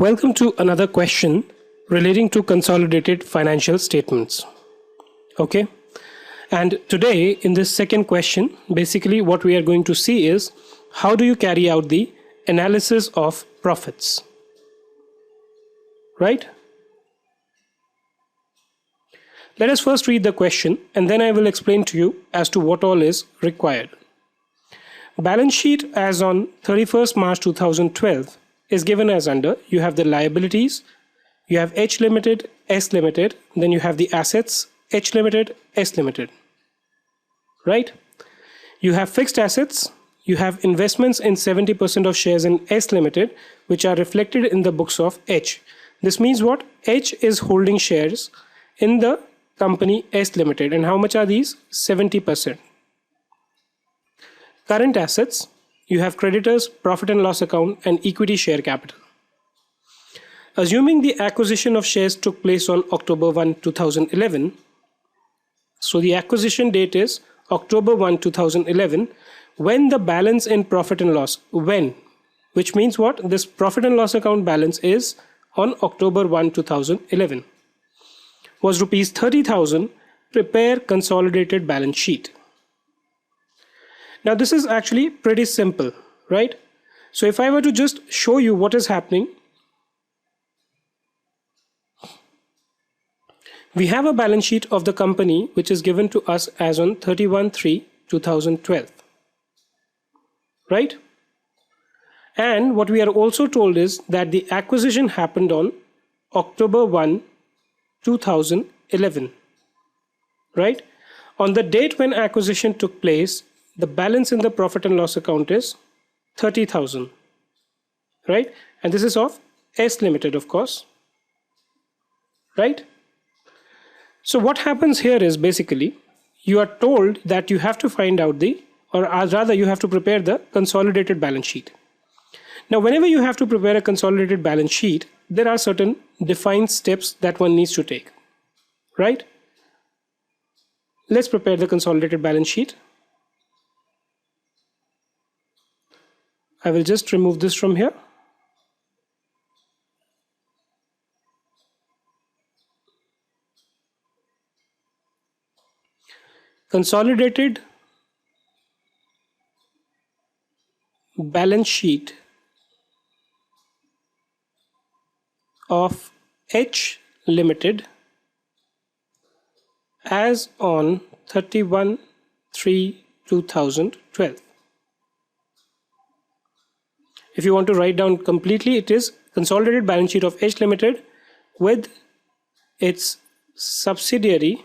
Welcome to another question relating to consolidated financial statements. Okay, and today in this second question, basically what we are going to see is how do you carry out the analysis of profits, right? Let us first read the question and then I will explain to you as to what all is required. Balance sheet as on 31st March 2012 is given as under, you have the liabilities, you have H Limited, S Limited, then you have the assets, H Limited, S Limited, right? You have fixed assets, you have investments in 70% of shares in S Limited, which are reflected in the books of H. This means what? H is holding shares in the company S Limited, and how much are these? 70%. Current assets, you have creditors, profit and loss account, and equity share capital. Assuming the acquisition of shares took place on October 1, 2011, so the acquisition date is October 1, 2011, when the balance in profit and loss, which means what? This profit and loss account balance is on October 1, 2011, was rupees 30,000, prepare consolidated balance sheet. Now this is actually pretty simple, right? So if I were to just show you what is happening, we have a balance sheet of the company which is given to us as on 31/3/2012, right? And what we are also told is that the acquisition happened on October 1, 2011, right? On the date when acquisition took place, the balance in the profit and loss account is 30,000, right? And this is of S Limited, of course, right? So what happens here is basically you are told that you have to find out or rather you have to prepare the consolidated balance sheet. Now, whenever you have to prepare a consolidated balance sheet, there are certain defined steps that one needs to take, right? Let's prepare the consolidated balance sheet. I will just remove this from here. Consolidated balance sheet of H Limited as on 31/3/2012. If you want to write down completely, it is consolidated balance sheet of H Limited with its subsidiary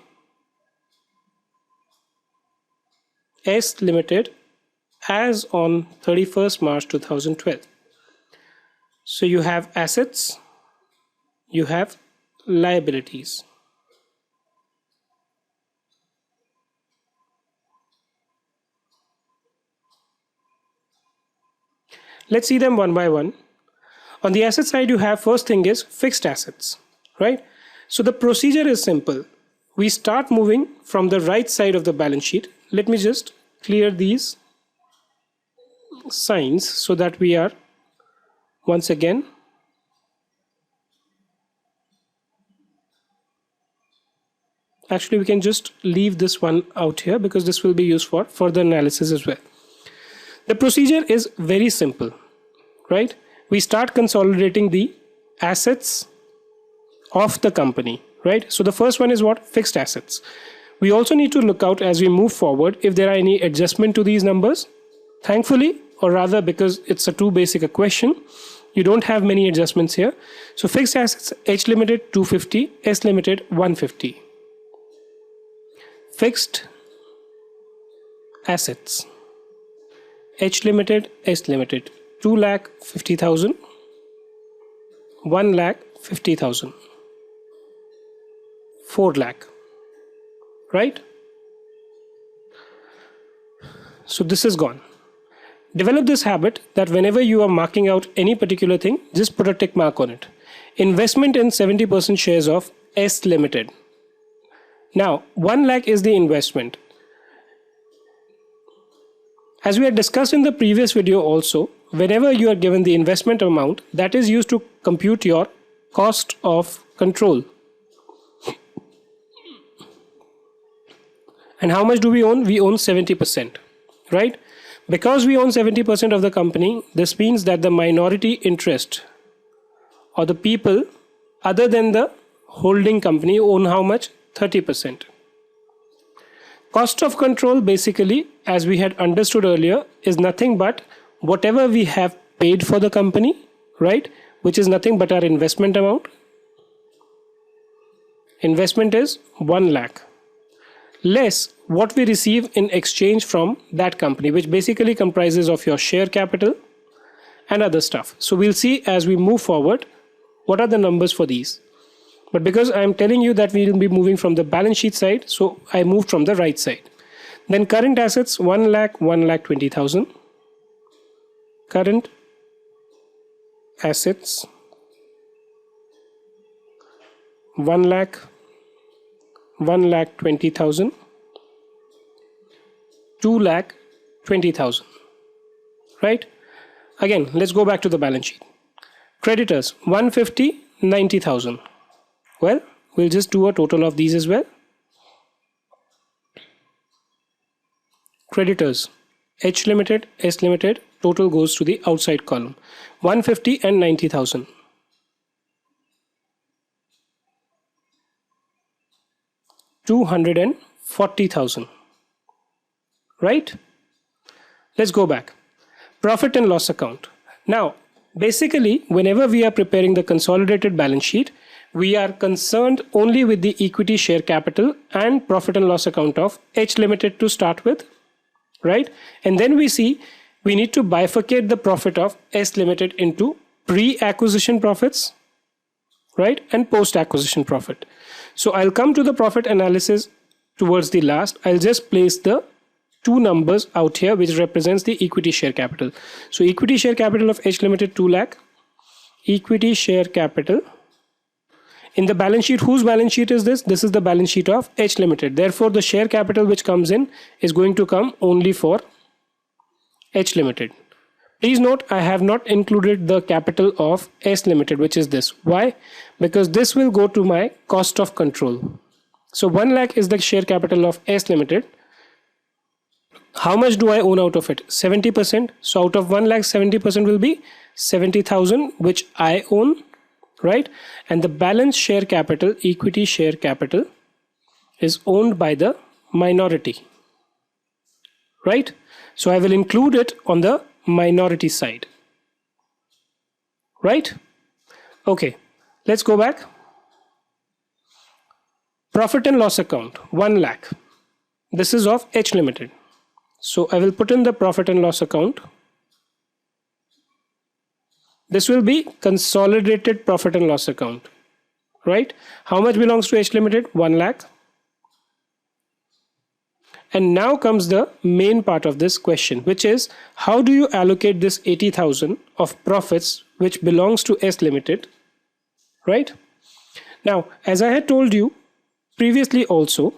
S Limited as on 31st March 2012. So you have assets, you have liabilities. Let's see them one by one. On the asset side, you have first thing is fixed assets, right? So the procedure is simple. We start moving from the right side of the balance sheet. Let me just clear these signs so that we are once again actually we can just leave this one out here because this will be used for further analysis as well. The procedure is very simple, right? We start consolidating the assets of the company, right? So the first one is what? Fixed assets. We also need to look out as we move forward if there are any adjustment to these numbers. Thankfully, or rather because it's a too basic a question, you don't have many adjustments here. So fixed assets, H Limited 250, S Limited 150. Fixed assets, H Limited, S Limited, 2,50,000, 1,50,000, 4 lakh, right? So this is gone. Develop this habit that whenever you are marking out any particular thing, just put a tick mark on it. Investment in 70% shares of S Limited. Now, 1 lakh is the investment. As we had discussed in the previous video also, whenever you are given the investment amount, that is used to compute your cost of control. And how much do we own? We own 70%, right? Because we own 70% of the company, this means that the minority interest or the people other than the holding company own how much? 30%. Cost of control basically, as we had understood earlier, is nothing but whatever we have paid for the company, right? Which is nothing but our investment amount. Investment is 1 lakh. Less what we receive in exchange from that company, which basically comprises of your share capital and other stuff. So we'll see as we move forward what are the numbers for these. But because I'm telling you that we will be moving from the balance sheet side, so I moved from the right side. Then current assets 1 lakh, 1,20,000. Current assets 1 lakh, 1,20,000. 2,20,000. Right? Again, let's go back to the balance sheet. Creditors 150, 90,000. Well, we'll just do a total of these as well. Creditors H Limited, S Limited, total goes to the outside column. 150 and 90,000. 240,000. Right? Let's go back. Profit and loss account. Now, basically, whenever we are preparing the consolidated balance sheet, we are concerned only with the equity share capital and profit and loss account of H Limited to start with, right? And then we see we need to bifurcate the profit of S Limited into pre-acquisition profits, right? And post-acquisition profit. So I'll come to the profit analysis towards the last. I'll just place the two numbers out here which represents the equity share capital. So equity share capital of H Limited 2 lakh. Equity share capital. In the balance sheet, whose balance sheet is this? This is the balance sheet of H Limited. Therefore, the share capital which comes in is going to come only for H Limited. Please note, I have not included the capital of S Limited, which is this. Why? Because this will go to my cost of control. So 1 lakh is the share capital of S Limited. How much do I own out of it? 70%. So out of 1 lakh, 70% will be 70,000, which I own. Right? And the balance share capital, equity share capital, is owned by the minority. Right? So I will include it on the minority side. Right? Okay. Let's go back. Profit and loss account 1 lakh. This is of H Limited. So I will put in the profit and loss account. This will be consolidated profit and loss account, right? How much belongs to H Limited? 1 lakh. And now comes the main part of this question, which is how do you allocate this 80,000 of profits which belongs to S Limited, right? Now, as I had told you previously also,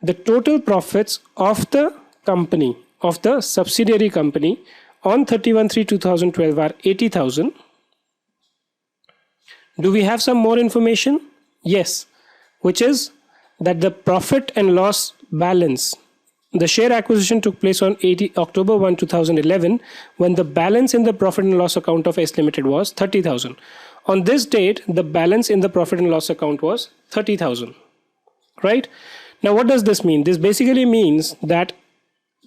the total profits of the company, of the subsidiary company on 31/3/2012 are 80,000. Do we have some more information? Yes, which is that the profit and loss balance, the share acquisition took place on October 1, 2011, when the balance in the profit and loss account of S Limited was 30,000. On this date, the balance in the profit and loss account was 30,000. Right? Now, what does this mean? This basically means that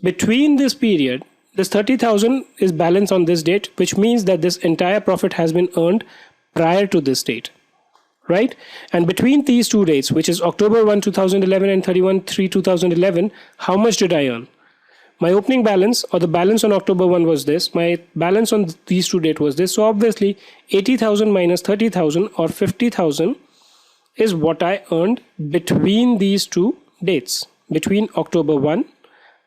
between this period, this 30,000 is balance on this date, which means that this entire profit has been earned prior to this date, right? And between these two dates, which is October 1, 2011 and 31/3/2011, how much did I earn? My opening balance or the balance on October 1 was this. My balance on these two dates was this. So obviously 80,000 minus 30,000 or 50,000 is what I earned between these two dates, between October 1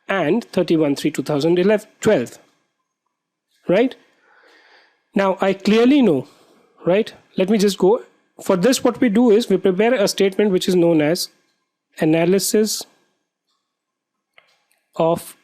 and 31/3/2012, right? Now I clearly know, right? Let me just go. For this, what we do is we prepare a statement which is known as analysis of